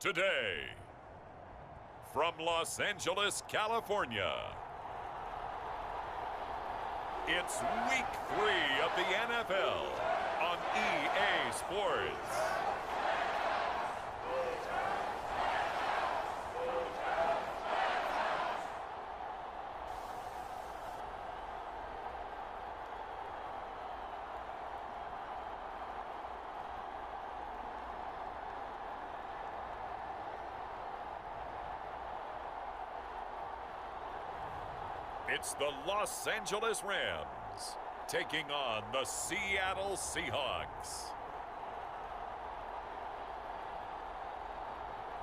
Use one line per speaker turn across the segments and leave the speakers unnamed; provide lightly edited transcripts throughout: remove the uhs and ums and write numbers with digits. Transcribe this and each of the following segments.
today. From Los Angeles, California, it's Week 3 of the NFL on EA Sports. It's the Los Angeles Rams taking on the Seattle Seahawks.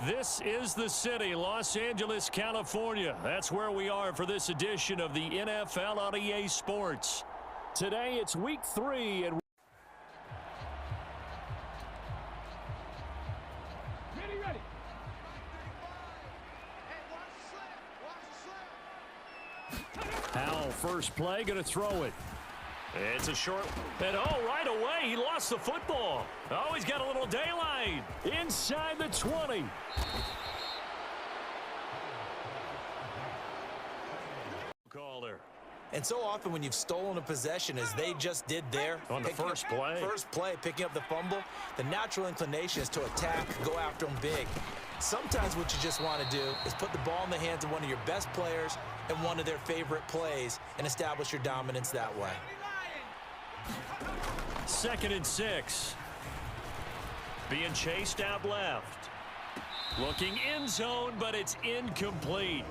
This is the city, Los Angeles, California. That's where we are for this edition of the NFL on EA Sports. Today, it's Week 3, and Howell, first play, going to throw it. It's a short, and right away, he lost the football. Oh, he's got a little daylight inside the 20. Caller.
And so often when you've stolen a possession, as they just did there,
on the first play,
picking up the fumble, the natural inclination is to attack, go after them big. Sometimes what you just want to do is put the ball in the hands of one of your best players and one of their favorite plays and establish your dominance that way.
2nd and 6. Being chased out left. Looking end zone, but it's incomplete.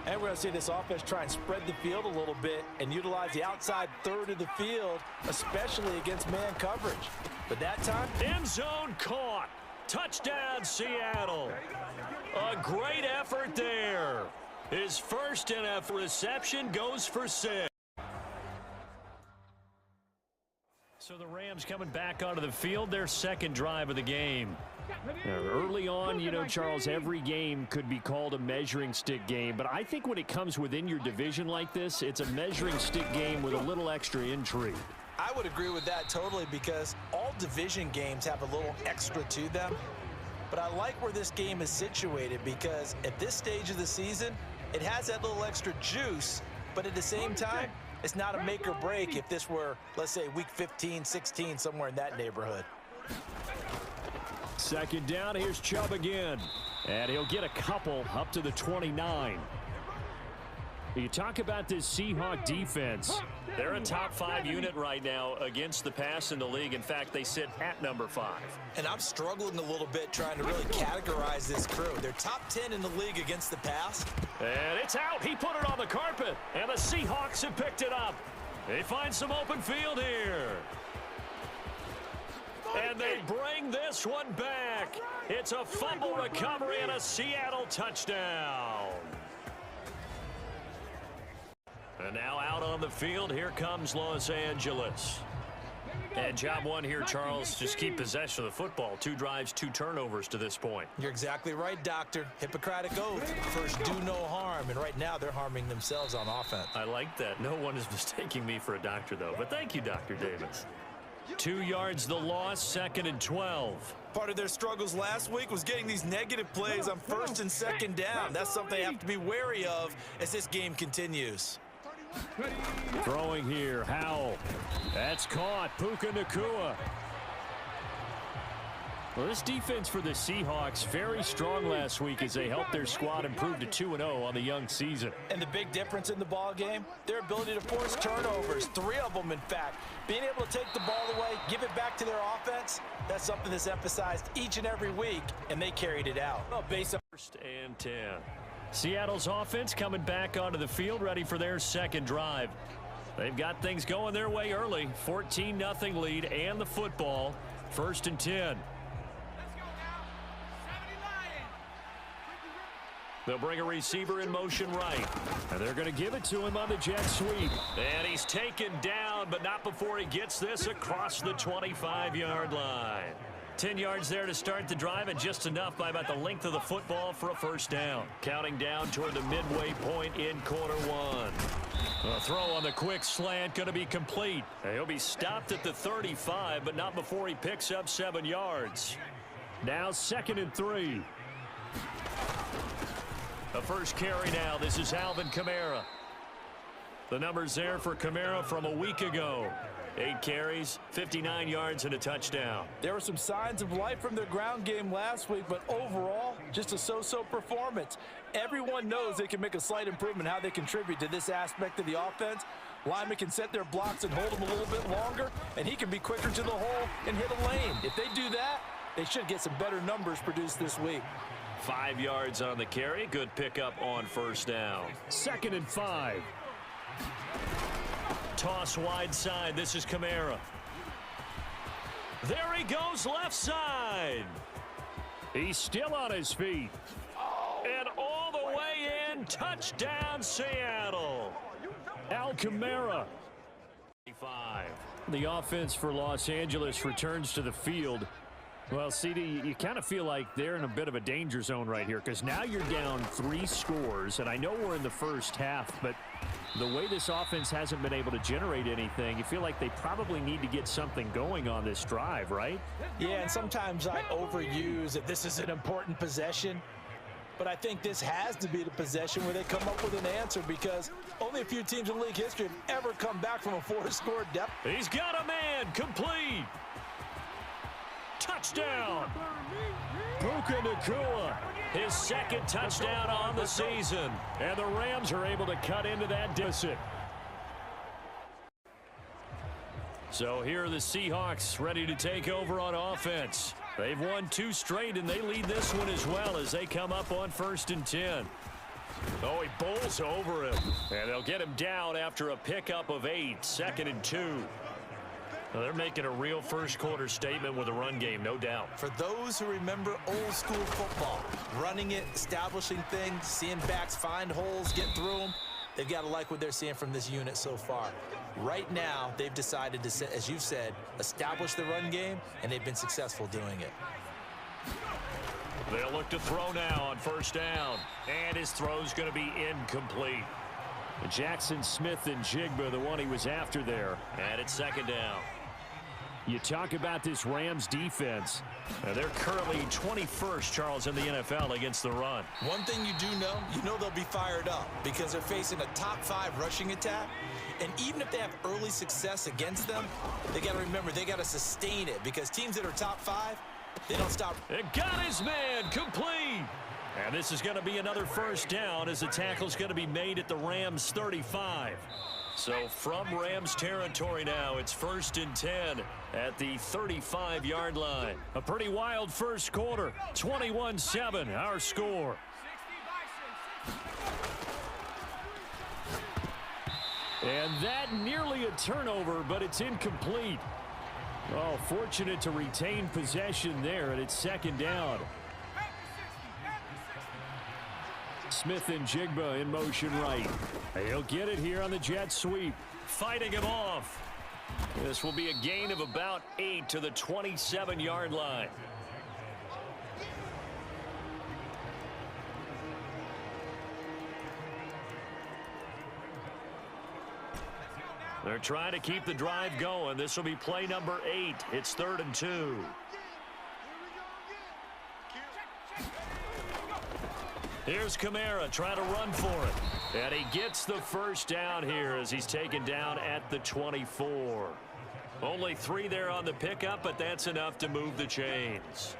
And we're going to see this offense try and spread the field a little bit and utilize the outside third of the field, especially against man coverage. But that time,
end zone caught. Touchdown, Seattle. A great effort there. His first NFL reception goes for 6. So the Rams coming back onto the field, their second drive of the game. Early on, you know, Charles, every game could be called a measuring stick game, but I think when it comes within your division like this, it's a measuring stick game with a little extra intrigue.
I would agree with that totally, because all division games have a little extra to them. But I like where this game is situated, because at this stage of the season, it has that little extra juice, but at the same time, it's not a make or break if this were, let's say, week 15, 16, somewhere in that neighborhood.
2nd down, here's Chubb again. And he'll get a couple up to the 29. You talk about this Seahawk defense. They're a top 5 unit right now against the pass in the league. In fact, they sit at number 5.
And I'm struggling a little bit trying to really categorize this crew. They're top 10 in the league against the pass.
And it's out. He put it on the carpet. And the Seahawks have picked it up. They find some open field here. And they bring this one back. It's a fumble recovery and a Seattle touchdown. And now out on the field, here comes Los Angeles. And job one here, Charles, just keep possession of the football. 2 drives, 2 turnovers to this point.
You're exactly right, Doctor. Hippocratic oath. First, do no harm. And right now, they're harming themselves on offense.
I like that. No one is mistaking me for a doctor, though. But thank you, Dr. Davis. 2 yards the loss, 2nd and 12.
Part of their struggles last week was getting these negative plays on 1st and 2nd down. That's something they have to be wary of as this game continues.
Throwing here, Howell. That's caught. Puka Nacua. Well, this defense for the Seahawks, very strong last week as they helped their squad improve to 2-0 on the young season.
And the big difference in the ball game, their ability to force turnovers, 3 of them, in fact. Being able to take the ball away, give it back to their offense, that's something that's emphasized each and every week, and they carried it out. Well, based on
1st and 10. Seattle's offense coming back onto the field, ready for their second drive. They've got things going their way early. 14-0 lead and the football. 1st and 10. They'll bring a receiver in motion right. And they're going to give it to him on the jet sweep. And he's taken down, but not before he gets this across the 25-yard line. 10 yards there to start the drive, and just enough by about the length of the football for a 1st down. Counting down toward the midway point in quarter 1. A throw on the quick slant going to be complete. He'll be stopped at the 35, but not before he picks up 7 yards. Now 2nd and 3. The first carry now. This is Alvin Kamara. The numbers there for Kamara from a week ago. 8 carries, 59 yards, and a touchdown.
There were some signs of life from their ground game last week, but overall, just a so-so performance. Everyone knows they can make a slight improvement how they contribute to this aspect of the offense. Linemen can set their blocks and hold them a little bit longer, and he can be quicker to the hole and hit a lane. If they do that, they should get some better numbers produced this week.
5 yards on the carry. Good pickup on first down.
2nd and 5.
Toss wide side. This is Kamara. There he goes left side.
He's still on his feet.
And all the way in. Touchdown, Seattle.
Al Kamara.
5.
The offense for Los Angeles returns to the field. Well, CD, you kind of feel like they're in a bit of a danger zone right here because now you're down 3 scores, and I know we're in the first half, but the way this offense hasn't been able to generate anything, you feel like they probably need to get something going on this drive, right?
Yeah, and sometimes I overuse that this is an important possession, but I think this has to be the possession where they come up with an answer because only a few teams in league history have ever come back from a 4-score deficit.
He's got a man. Complete. Touchdown.
Puka Nacua.
His 2nd touchdown on the season.
And the Rams are able to cut into that deficit.
So here are the Seahawks ready to take over on offense. They've won 2 straight, and they lead this one as well as they come up on 1st and 10. Oh, he bowls over him. And they'll get him down after a pickup of 8. 2nd and 2. Well, they're making a real first-quarter statement with a run game, no doubt.
For those who remember old-school football, running it, establishing things, seeing backs find holes, get through them, they've got to like what they're seeing from this unit so far. Right now, they've decided to, as you've said, establish the run game, and they've been successful doing it.
They'll look to throw now on 1st down, and his throw's going to be incomplete.
Jackson Smith and Jigba, the one he was after there.
And it's 2nd down.
You talk about this Rams defense.
They're currently 21st, Charles, in the NFL against the run.
One thing you do know, they'll be fired up because they're facing a top 5 rushing attack. And even if they have early success against them, they got to remember they got to sustain it because teams that are top 5, they don't stop.
It got his man complete. And this is going to be another 1st down as the tackle's going to be made at the Rams 35. So from Rams territory now, it's 1st and 10 at the 35-yard line.
A pretty wild first quarter. 21-7, our score. And that nearly a turnover, but it's incomplete. Oh, fortunate to retain possession there, and it's 2nd down. Smith and Jigba in motion right. He'll get it here on the jet sweep.
Fighting him off. This will be a gain of about 8 to the 27-yard line. They're trying to keep the drive going. This will be play number 8. It's 3rd and 2. Here's Kamara trying to run for it. And he gets the 1st down here as he's taken down at the 24. Only 3 there on the pickup, but that's enough to move the chains.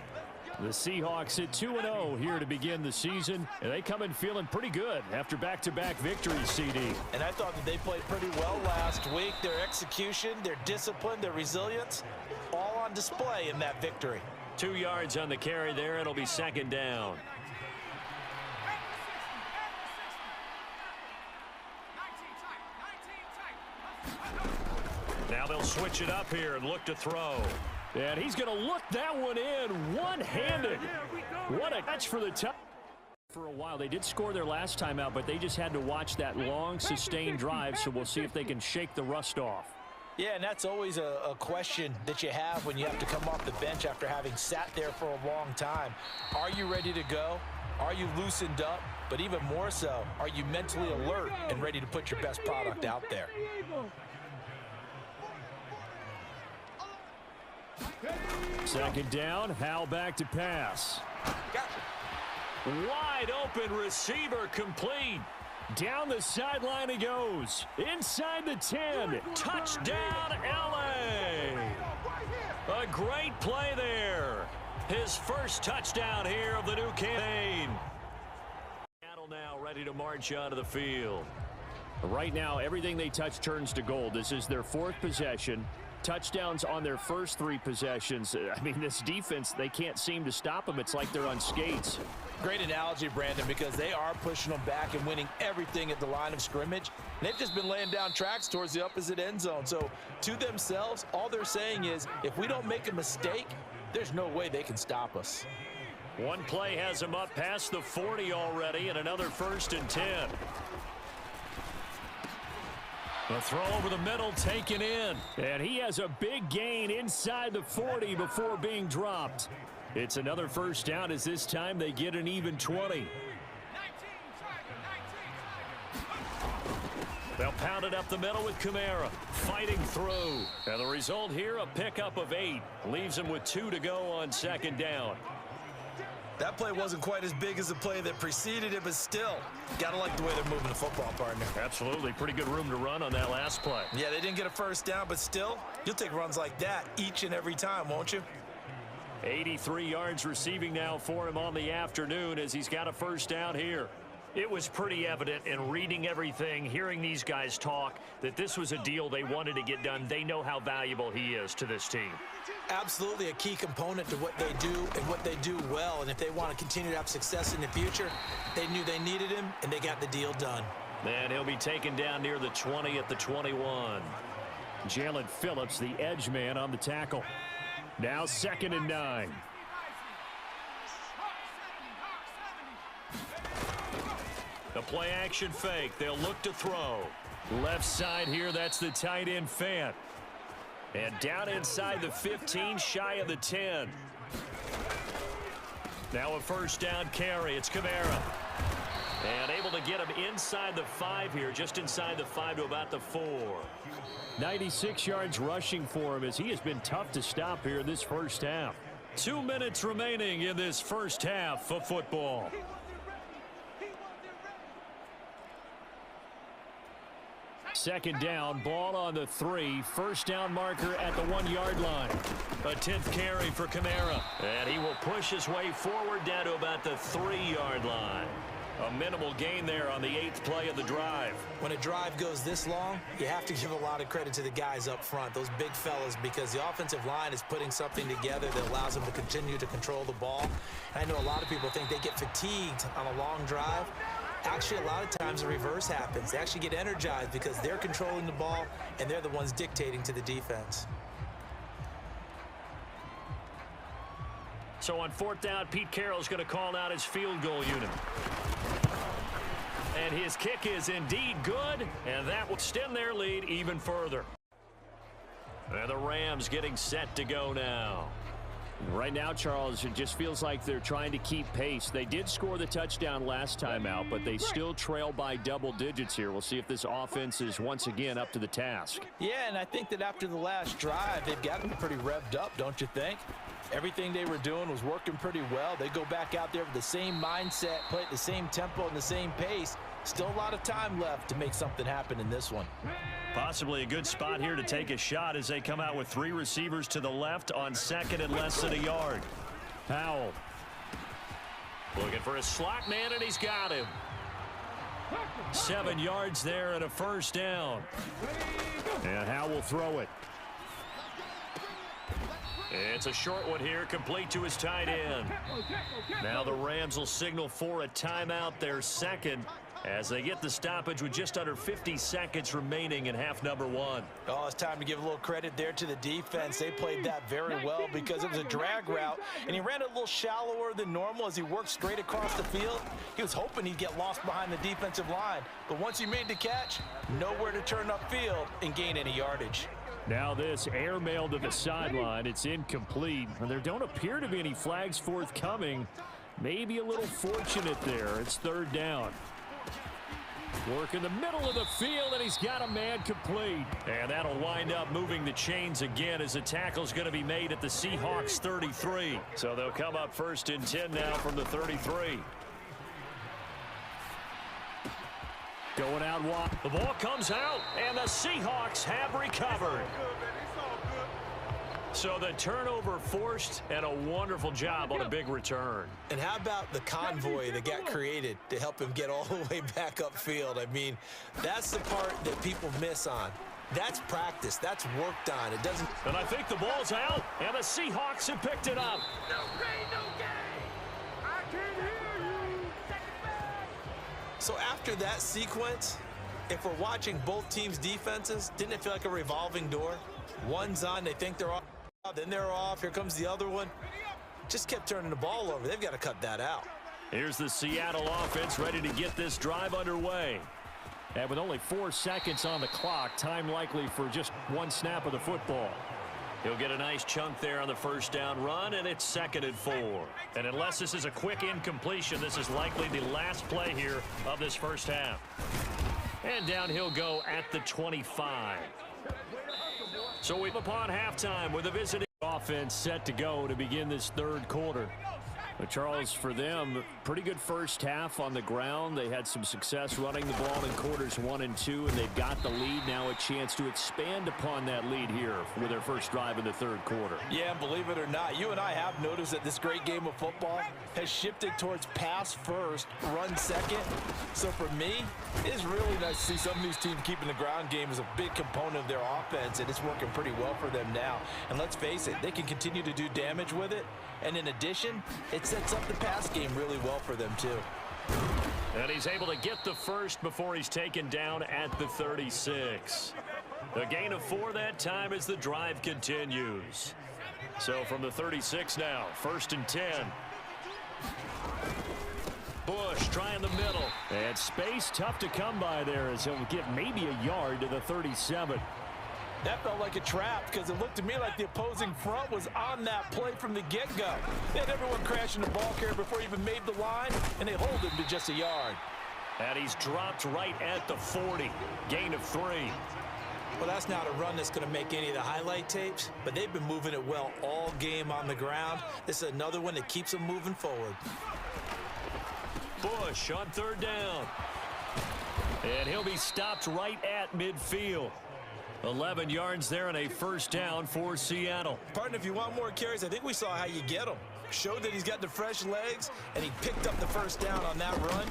The Seahawks at 2-0 here to begin the season, and they come in feeling pretty good after back-to-back victories, CD.
And I thought that they played pretty well last week. Their execution, their discipline, their resilience, all on display in that victory.
2 yards on the carry there. It'll be 2nd down. Now they'll switch it up here and look to throw.
And he's going to look that one in one-handed. What a catch for the touch. For a while, they did score their last time out, but they just had to watch that long, sustained drive, so we'll see if they can shake the rust off.
Yeah, and that's always a question that you have when you have to come off the bench after having sat there for a long time. Are you ready to go? Are you loosened up? But even more so, are you mentally alert and ready to put your best product out there?
Second down, Howell back to pass.
Wide open receiver complete.
Down the sideline he goes. Inside the 10.
Touchdown, L.A. A great play there. His first touchdown here of the new campaign. Seattle now ready to march onto the field.
Right now, everything they touch turns to gold. This is their 4th possession. Touchdowns on their first 3 possessions. I mean, this defense, they can't seem to stop them. It's like they're on skates.
Great analogy, Brandon, because they are pushing them back and winning everything at the line of scrimmage. And they've just been laying down tracks towards the opposite end zone. So to themselves, all they're saying is, if we don't make a mistake, there's no way they can stop us.
One play has him up past the 40 already, and another 1st and 10. The throw over the middle taken in.
And he has a big gain inside the 40 before being dropped. It's another first down as this time they get an even 20.
They'll pound it up the middle with Kamara. Fighting through. And the result here, a pickup of 8. Leaves him with 2 to go on 2nd down.
That play wasn't quite as big as the play that preceded it, but still, gotta like the way they're moving the football, partner.
Absolutely. Pretty good room to run on that last play.
Yeah, they didn't get a first down, but still, you'll take runs like that each and every time, won't you?
83 yards receiving now for him on the afternoon as he's got a first down here. It was pretty evident in reading everything, hearing these guys talk, that this was a deal they wanted to get done. They know how valuable he is to this team.
Absolutely a key component to what they do and what they do well. And if they want to continue to have success in the future, they knew they needed him, and they got the deal done.
And he'll be taken down near the 20 at the 21.
Jalen Phillips, the edge man on the tackle. Now 2nd and 9.
The play action fake. They'll look to throw.
Left side here, that's the tight end Fant.
And down inside the 15, shy of the 10. Now a first down carry. It's Kamara. And able to get him inside the 5 here, just inside the 5 to about the 4.
96 yards rushing for him as he has been tough to stop here in this first half.
2 minutes remaining in this first half of football.
Second down, ball on the 3. First down marker at the 1-yard line.
A 10th carry for Kamara. And he will push his way forward down to about the 3-yard line. A minimal gain there on the 8th play of the drive.
When a drive goes this long, you have to give a lot of credit to the guys up front, those big fellas, because the offensive line is putting something together that allows them to continue to control the ball. And I know a lot of people think they get fatigued on a long drive. Actually, a lot of times the reverse happens. They actually get energized because they're controlling the ball and they're the ones dictating to the defense.
So on 4th down, Pete Carroll's going to call out his field goal unit. And his kick is indeed good, and that will extend their lead even further. And the Rams getting set to go now.
Right now, Charles, it just feels like they're trying to keep pace. They did score the touchdown last time out, but they still trail by double digits here. We'll see if this offense is once again up to the task.
Yeah, and I think that after the last drive, they've gotten pretty revved up, don't you think? Everything they were doing was working pretty well. They go back out there with the same mindset, play at the same tempo and the same pace. Still a lot of time left to make something happen in this one.
Possibly a good spot here to take a shot as they come out with 3 receivers to the left on 2nd and less than a yard.
Powell
looking for a slot man, and he's got him. 7 yards there and a first down.
And Howell will throw it.
It's a short one here, complete to his tight end. Now the Rams will signal for a timeout, their 2nd, as they get the stoppage with just under 50 seconds remaining in half number 1.
Oh, it's time to give a little credit there to the defense. They played that very well because it was a drag route, and he ran a little shallower than normal as he worked straight across the field. He was hoping he'd get lost behind the defensive line, but once he made the catch, nowhere to turn upfield and gain any yardage.
Now this airmail to the sideline. It's incomplete. And there don't appear to be any flags forthcoming. Maybe a little fortunate there. It's 3rd down. Work in the middle of the field, and he's got a man complete.
And that'll wind up moving the chains again as the tackle's going to be made at the Seahawks 33. So they'll come up 1st and 10 now from the 33.
Going out wide.
The ball comes out, and the Seahawks have recovered. So the turnover forced, and a wonderful job on a big return.
And how about the convoy that got created to help him get all the way back upfield? I mean, that's the part that people miss on. That's practice. That's worked on. It doesn't.
And I think the ball's out, and the Seahawks have picked it up.
No pain, no gain. I can hear you.
So after that sequence, if we're watching both teams' defenses, didn't it feel like a revolving door? One's on, they think they're off, then they're off. Here comes the other one. Just kept turning the ball over. They've got to cut that out.
Here's the Seattle offense ready to get this drive underway.
And with only 4 seconds on the clock, time likely for just one snap of the football.
He'll get a nice chunk there on the first down run, and it's 2nd and 4. And unless this is a quick incompletion, this is likely the last play here of this first half. And down he'll go at the 25. So we're upon halftime with a visiting
offense set to go to begin this third quarter. But Charles, for them, pretty good first half on the ground. They had some success running the ball in quarters 1 and 2, and they've got the lead. Now a chance to expand upon that lead here with their first drive in the third quarter.
Yeah, and believe it or not, you and I have noticed that this great game of football has shifted towards pass first, run second. So for me, it's really nice to see some of these teams keeping the ground game as a big component of their offense, and it's working pretty well for them now. And let's face it, they can continue to do damage with it. And in addition, it sets up the pass game really well for them, too.
And he's able to get the first before he's taken down at the 36. A gain of 4 that time as the drive continues. So from the 36 now, 1st and 10. Bush trying the middle.
And space tough to come by there as he'll get maybe a yard to the 37.
That felt like a trap because it looked to me like the opposing front was on that play from the get-go. They had everyone crashing the ball carrier before he even made the line, and they hold him to just a yard.
And he's dropped right at the 40. Gain of 3.
Well, that's not a run that's going to make any of the highlight tapes, but they've been moving it well all game on the ground. This is another one that keeps them moving forward.
Bush on 3rd down. And he'll be stopped right at midfield. 11 yards there and a first down for Seattle.
Partner, if you want more carries, I think we saw how you get them. Showed that he's got the fresh legs, and he picked up the first down on that run.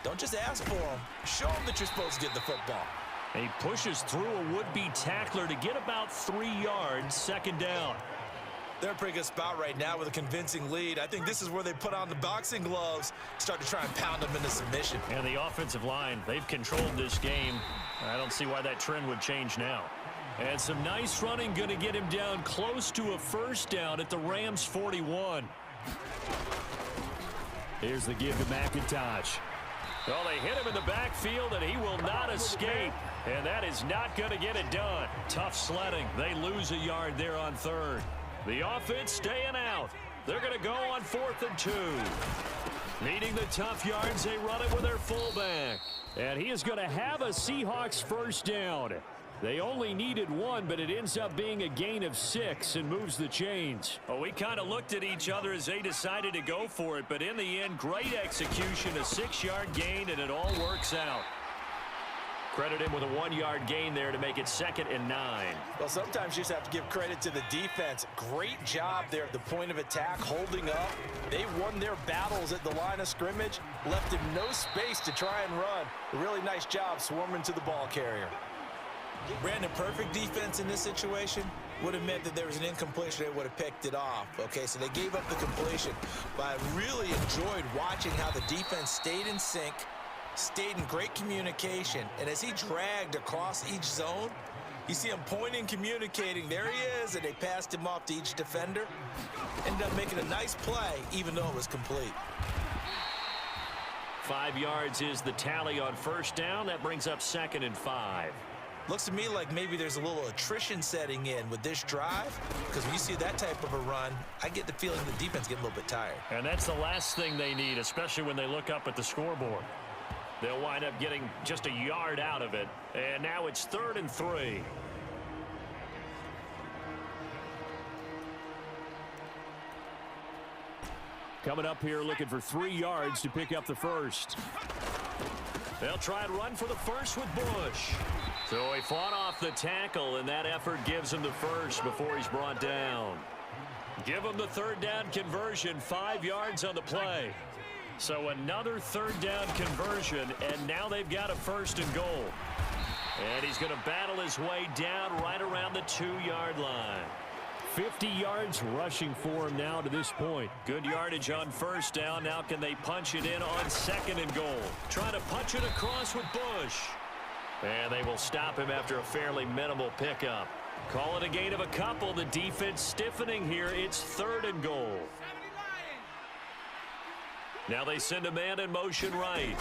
Don't just ask for them. Show them that you're supposed to get the football.
He pushes through a would-be tackler to get about 3 yards, 2nd down.
They're in a pretty good spot right now with a convincing lead. I think this is where they put on the boxing gloves, start to try and pound them into submission.
And the offensive line, they've controlled this game. I don't see why that trend would change now. And some nice running going to get him down close to a first down at the Rams 41.
Here's the give to McIntosh.
Well, they hit him in the backfield, and he will not escape. And that is not going to get it done. Tough sledding. They lose a yard there on 3rd. The offense staying out. They're going to go on 4th and 2. Needing the tough yards, they run it with their fullback.
And he is going to have a Seahawks first down. They only needed 1, but it ends up being a gain of 6 and moves the chains.
Well, we kind of looked at each other as they decided to go for it, but in the end, great execution, a 6-yard gain, and it all works out. Credit him with a 1-yard gain there to make it 2nd and 9.
Well, sometimes you just have to give credit to the defense. Great job there at the point of attack, holding up. They won their battles at the line of scrimmage, left him no space to try and run. A really nice job swarming to the ball carrier. Brandon, perfect defense in this situation would have meant that there was an incompletion. They would have picked it off. Okay, so they gave up the completion. But I really enjoyed watching how the defense stayed in sync, stayed in great communication, and as he dragged across each zone, you see him pointing, communicating. There he is, and they passed him off to each defender. Ended up making a nice play, even though it was complete.
5 yards is the tally on first down. That brings up 2nd and 5.
Looks to me like maybe there's a little attrition setting in with this drive, because when you see that type of a run, I get the feeling the defense getting a little bit tired.
And that's the last thing they need, especially when they look up at the scoreboard. They'll wind up getting just a yard out of it. And now it's 3rd and 3.
Coming up here looking for 3 yards to pick up the first.
They'll try and run for the first with Bush. So he fought off the tackle, and that effort gives him the first before he's brought down. Give him the third down conversion, 5 yards on the play. So another third down conversion, and now they've got a first and goal. And he's going to battle his way down right around the 2-yard line.
50 yards rushing for him now to this point.
Good yardage on first down. Now can they punch it in on second and goal? Trying to punch it across with Bush. And they will stop him after a fairly minimal pickup. Call it a gain of a couple. The defense stiffening here. It's third and goal. Now they send a man in motion right.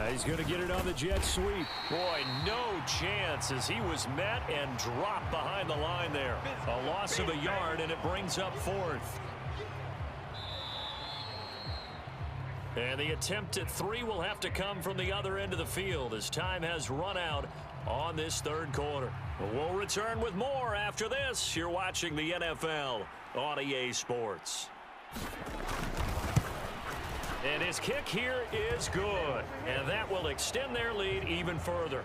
He's going to get it on the jet sweep.
Boy, no chance as he was met and dropped behind the line there. A loss of a yard, and it brings up fourth. And the attempt at 3 will have to come from the other end of the field as time has run out on this third quarter. We'll return with more after this. You're watching the NFL on EA Sports. And his kick here is good, and that will extend their lead even further.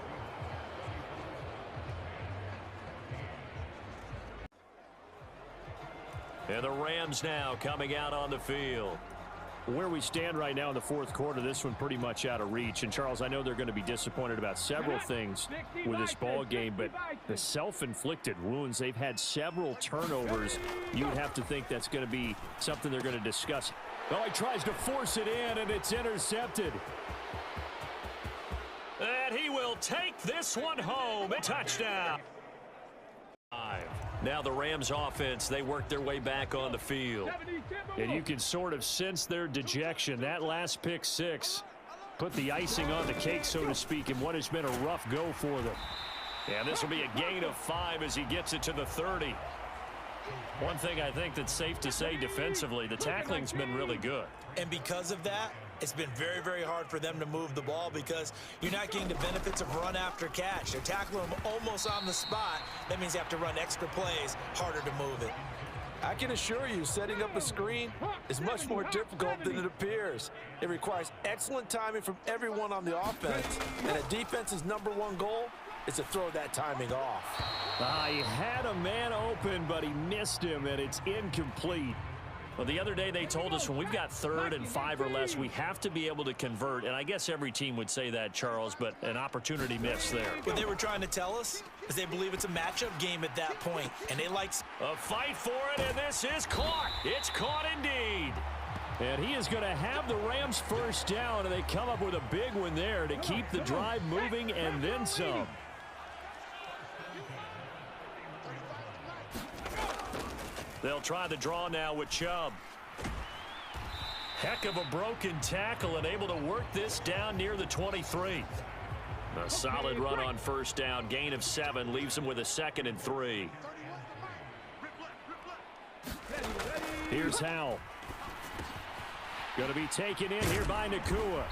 And the Rams now coming out on the field.
Where we stand right now in the fourth quarter, this one pretty much out of reach. And, Charles, I know they're going to be disappointed about several things with this ball game, but the self-inflicted wounds, they've had several turnovers. You would have to think that's going to be something they're going to discuss. Oh, he tries to force it in, and it's intercepted.
And he will take this one home. A touchdown. Now the Rams offense, they work their way back on the field.
And you can sort of sense their dejection. That last pick six put the icing on the cake, so to speak, in what has been a rough go for them.
And this will be a gain of 5 as he gets it to the 30. One thing I think that's safe to say defensively, the tackling's been really good.
And because of that, it's been very, very hard for them to move the ball because you're not getting the benefits of run after catch. They're tackling them almost on the spot. That means they have to run extra plays, harder to move it.
I can assure you, setting up a screen is much more difficult than it appears. It requires excellent timing from everyone on the offense, and a defense's #1 goal is to throw that timing off.
He had a man open, but he missed him, and it's incomplete.
Well, the other day they told us when we've got 3rd and 5 or less, we have to be able to convert. And I guess every team would say that, Charles, but an opportunity missed there.
What they were trying to tell us is they believe it's a matchup game at that point, and they like
a fight for it, and this is caught. It's caught indeed.
And he is going to have the Rams first down, and they come up with a big one there to keep the drive moving and then some.
They'll try the draw now with Chubb. Heck of a broken tackle and able to work this down near the 23. A solid run on first down. Gain of 7 leaves him with a 2nd and 3.
Here's Howell. Going to be taken in here by Nakua.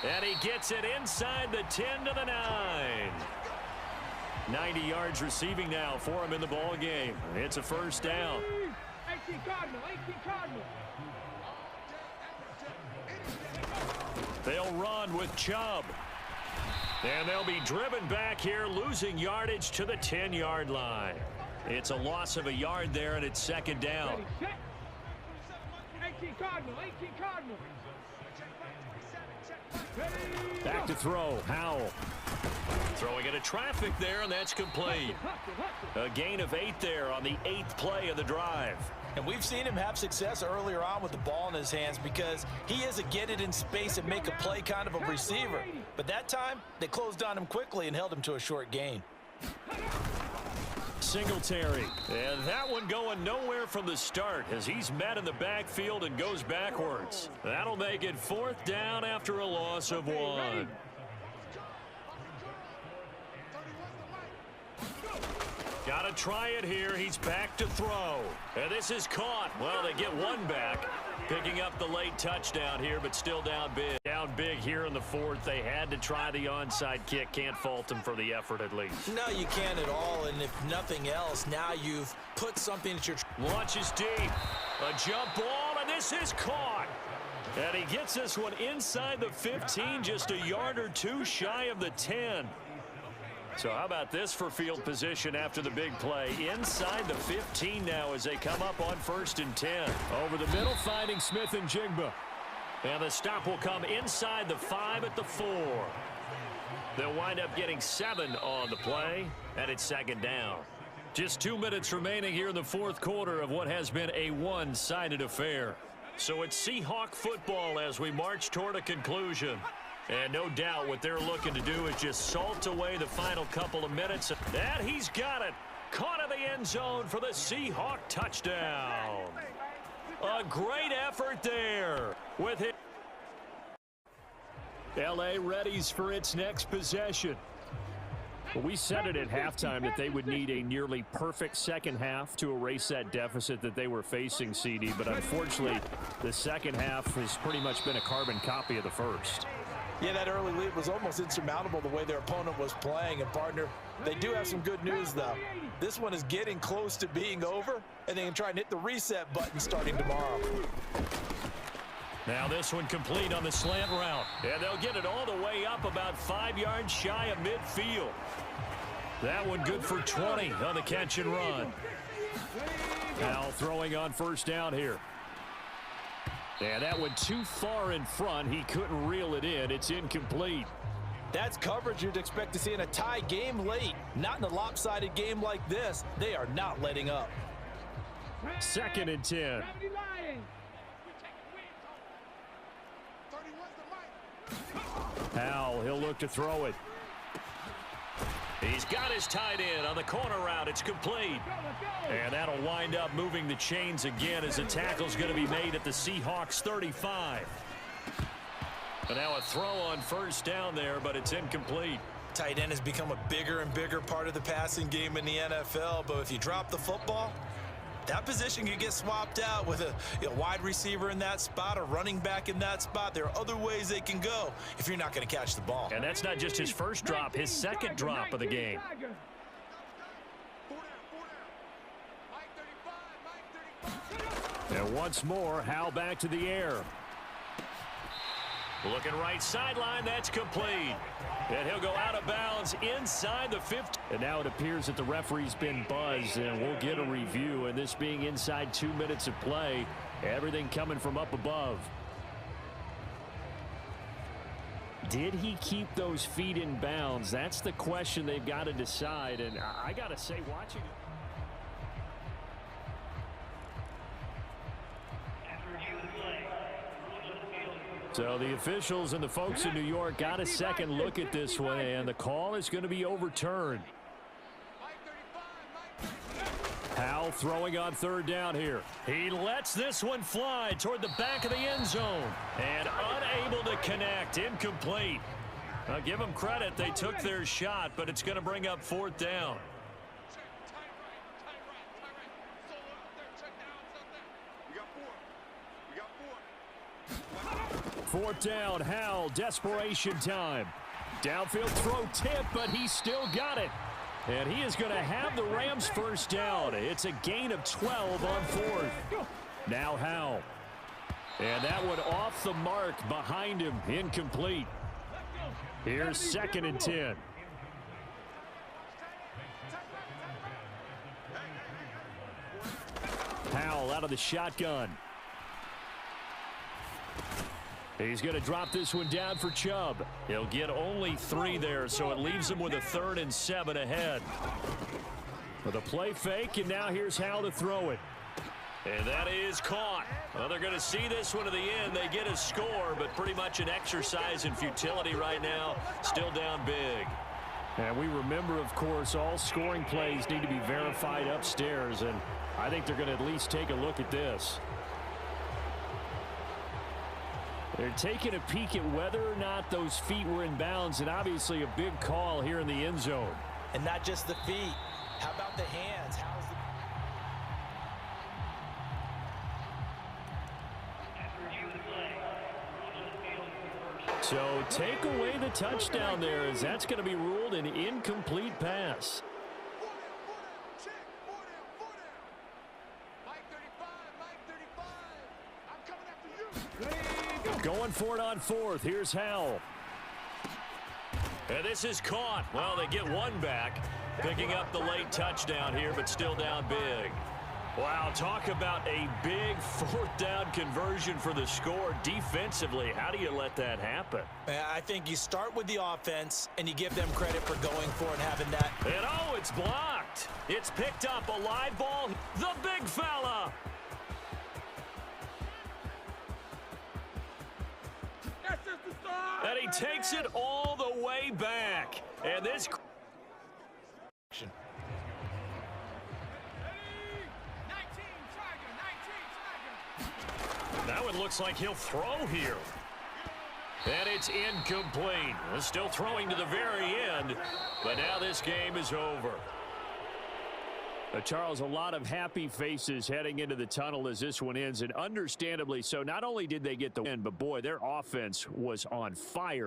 And he gets it inside the 10 to the 9. 90 yards receiving now for him in the ball game. It's a first down.
18 Cardinal.
They'll run with Chubb. And they'll be driven back here, losing yardage to the 10-yard line. It's a loss of a yard there, and it's 2nd down.
18 Cardinal.
Back to throw, Howell.
Throwing into traffic there, and that's complete. A gain of 8 there on the 8th play of the drive.
And we've seen him have success earlier on with the ball in his hands because he is a get it in space and make a play kind of a receiver. But that time, they closed on him quickly and held him to a short gain.
Singletary.
And that one going nowhere from the start as he's met in the backfield and goes backwards. That'll make it 4th down after a loss of 1. Got to try it here. He's back to throw. And this is caught. Well, they get 1 back. Picking up the late touchdown here, but still down big.
Down big here in the 4th. They had to try the onside kick. Can't fault them for the effort at least.
No, you can't at all. And if nothing else, now you've put something that you're...
Launches deep. A jump ball, and this is caught. And he gets this one inside the 15, just a yard or two shy of the 10. So how about this for field position after the big play? Inside the 15 now as they come up on 1st and 10.
Over the middle, finding Smith and Jigba.
And the stop will come inside the 5 at the 4. They'll wind up getting 7 on the play, and it's 2nd down. Just 2 minutes remaining here in the 4th quarter of what has been a one-sided affair. So it's Seahawk football as we march toward a conclusion. And no doubt what they're looking to do is just salt away the final couple of minutes. And he's got it. Caught in the end zone for the Seahawk touchdown. A great effort there with it.
L.A. readies for its next possession. Well, we said it at halftime that they would need a nearly perfect second half to erase that deficit that they were facing, CD. But unfortunately, the second half has pretty much been a carbon copy of the first.
Yeah, that early lead was almost insurmountable the way their opponent was playing. And, partner, they do have some good news, though. This one is getting close to being over, and they can try and hit the reset button starting tomorrow.
Now this one complete on the slant route. And they'll get it all the way up about 5 yards shy of midfield. That one good for 20 on the catch and run.
Now throwing on 1st down here. And that one too far in front. He couldn't reel it in. It's incomplete.
That's coverage you'd expect to see in a tie game late. Not in a lopsided game like this. They are not letting up.
2nd and 10. Howell, he'll look to throw it.
He's got his tight end on the corner route. It's complete. And that'll wind up moving the chains again as the tackle's going to be made at the Seahawks 35. And now a throw on 1st down there, but it's incomplete.
Tight end has become a bigger and bigger part of the passing game in the NFL, but if you drop the football, that position could get swapped out with a wide receiver in that spot, a running back in that spot. There are other ways they can go if you're not going to catch the ball.
And that's not just his first drop, his 2nd drop of the game.
And once more, Howell back to the air.
Looking right sideline, that's complete. And he'll go out of bounds inside the 50.
And now it appears that the referee's been buzzed, and we'll get a review. And this being inside 2 minutes of play, everything coming from up above. Did he keep those feet in bounds? That's the question they've got to decide. And I got to say, watching it. So the officials and the folks in New York got a second look at this one, and the call is going to be overturned. Howell throwing on 3rd down here.
He lets this one fly toward the back of the end zone. And unable to connect. Incomplete. I'll give them credit. They took their shot, but it's going to bring up 4th down.
Fourth down, Howell, desperation time. Downfield throw tip, but he still got it. And he is going to have the Rams 1st down. It's a gain of 12 on 4th. Now Howell. And that one off the mark behind him, incomplete. Here's 2nd and 10. Howell out of the shotgun. He's going to drop this one down for Chubb.
He'll get only 3 there, so it leaves him with a 3rd and 7 ahead.
With a play fake, and now here's Howell to throw it.
And that is caught. Well, they're going to see this one to the end. They get a score, but pretty much an exercise in futility right now. Still down big.
And we remember, of course, all scoring plays need to be verified upstairs, and I think they're going to at least take a look at this. They're taking a peek at whether or not those feet were in bounds, and obviously a big call here in the end zone.
And not just the feet. How about the hands? How's the...
So take away the touchdown there, as that's going to be ruled an incomplete pass. Going for it on fourth. Here's Howell.
And this is caught. Well, they get one back, picking up the late touchdown here, but still down big. Wow, talk about a big fourth down conversion for the score. Defensively, how do you let that happen?
I think you start with the offense, and you give them credit for going for it and having that.
And oh, it's blocked. It's picked up, a live ball. The big fella. And he takes it all the way back. And this... Now it looks like he'll throw here. And it's incomplete. Still throwing to the very end. But now this game is over.
Charles, a lot of happy faces heading into the tunnel as this one ends, and understandably so. Not only did they get the win, but boy, their offense was on fire.